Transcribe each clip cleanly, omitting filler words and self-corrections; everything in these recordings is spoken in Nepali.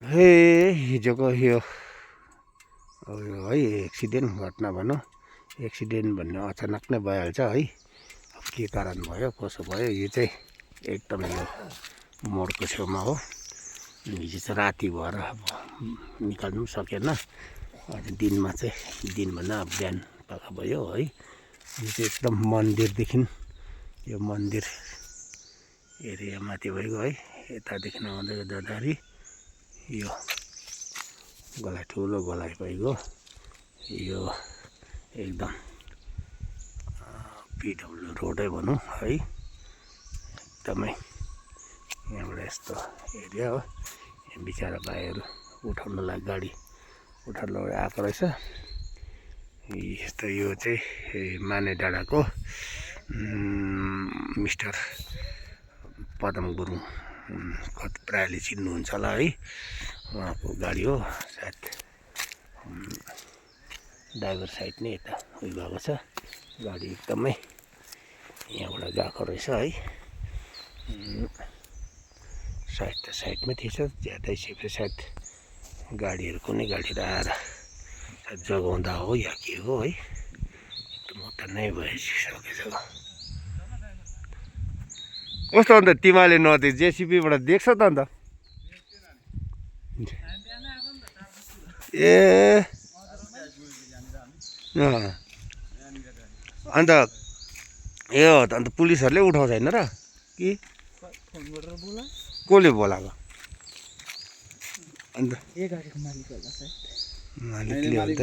हे हिजोको यो है एक्सिडेन्ट घटना भनौँ, एक्सिडेन्ट भन्ने अचानक नै भइहाल्छ है। अब के कारण भयो कसो भयो यो चाहिँ एकदमै यो मोडको छेउमा हो। हिजो चाहिँ राति भएर अब निकाल्नु पनि सकेन। अनि दिनमा चाहिँ दिनभन्दा बिहान पाखा भयो है। यो चाहिँ एकदम मन्दिरदेखि यो मन्दिर एरिया माथि भइगयो है। यतादेखि आउँदै जाँदाखेरि यो गोलाइ ठुलो गोलाइ भइगयो। यो एकदम पिडब्ल्यू रोडै भनौँ है। एकदमै यहाँबाट यस्तो एरिया हो। यहाँ बिचरा भाइहरू उठाउनलाई गाडी उठाउनलाई आएको रहेछ। यस्तो यो चाहिँ माने डाँडाको मिस्टर पदम गुरुङ कति प्रायले चिन्नुहुन्छ होला है। उहाँको गाडी हो सायद। ड्राइभर साइड नै यता उयो भएको छ। गाडी एकदमै यहाँबाट गएको रहेछ है। साइड त साइडमै थिएछ, ज्यादै छिपे सायद गाडीहरू कुनै गाडीहरू आएर सायद जगाउँदा हो या के हो है। एकदम उता नै भइसकेछ। कस्तो अन्त तिमीले नदेख जेसिपीबाट देख्छ त अन्त। ए अन्त यो अन्त पुलिसहरूले उठाउँदैन र कि कसले बोलाएको? अन्त मालिकले हो त।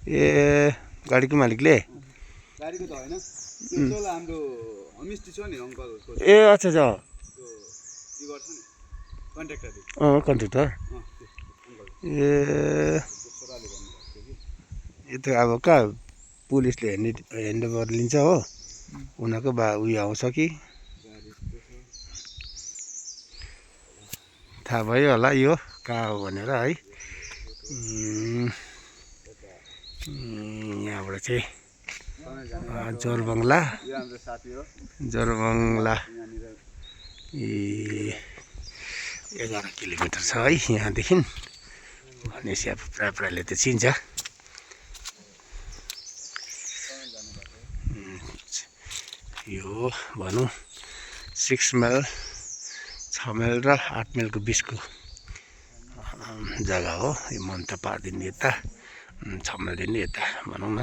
ए गाडीको मालिकले? गाडीको त होइन, हाम्रो होमस्टे छ नि अङ्कलको। ए अच्छा अच्छा के गर्छ नि कन्ट्र्याक्टर। कन्ट्र्याक्टर। ए यो त अब कहाँ पुलिसले ह्यान्डओभर लिन्छ हो, उनीहरूको उयो आउँछ कि थाहा भयो होला यो कहाँ हो भनेर है। यहाँबाट चाहिँ जोरबङ्गला 11 किलोमिटर छ है यहाँदेखि। भनेपछि अब प्रायः प्रायःले त चिन्छ। यो भनौँ 6 माइल 6 माइल र 8 माइलको बिचको जग्गा हो यो। मन्त्र पारिदिने यता 6 माइलदेखि यता भनौँ न।